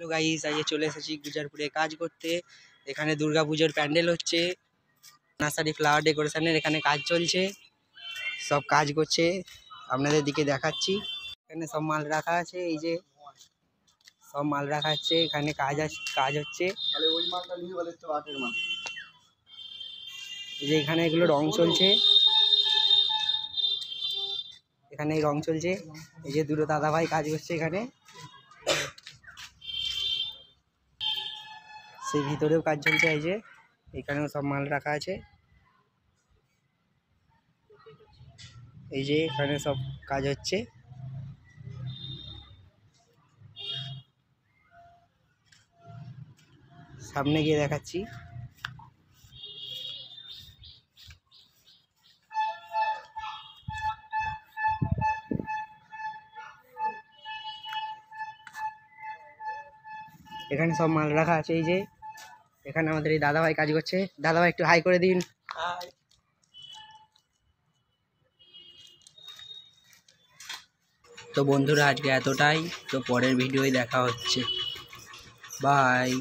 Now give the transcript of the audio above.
Hello guys, আজকে চলে এসেছি গুজারপুরে কাজ করতে। এখানে দুর্গাপুজোর প্যান্ডেল হচ্ছে, নার্সারি ফ্লাওয়ার ডেকোরেশনের এখানে কাজ চলছে, সব কাজ করছে, আপনাদের দিকে দেখাচ্ছি। এখানে সব মাল রাখা আছে, এই যে সব মাল রাখা আছে, এখানে কাজ হচ্ছে। এই যে এখানে এগুলো রং চলছে, এখানে রং চলছে। এই যে দুটো দাদা ভাই কাজ করছে এখানে, সেই ভিতরেও কাজ চলছে। এই যে এখানেও সব মাল রাখা আছে, এই যে এখানে সব কাজ হচ্ছে। সামনে গিয়ে দেখাচ্ছি। এখানে সব মাল রাখা আছে, এই যে এখানে আমাদের এই দাদাভাই কাজ করছে। দাদাভাই একটু হাই করে দিন। তো বন্ধুরা, আজকে এতটাই। তো পরের ভিডিওয় দেখা হচ্ছে, বাই।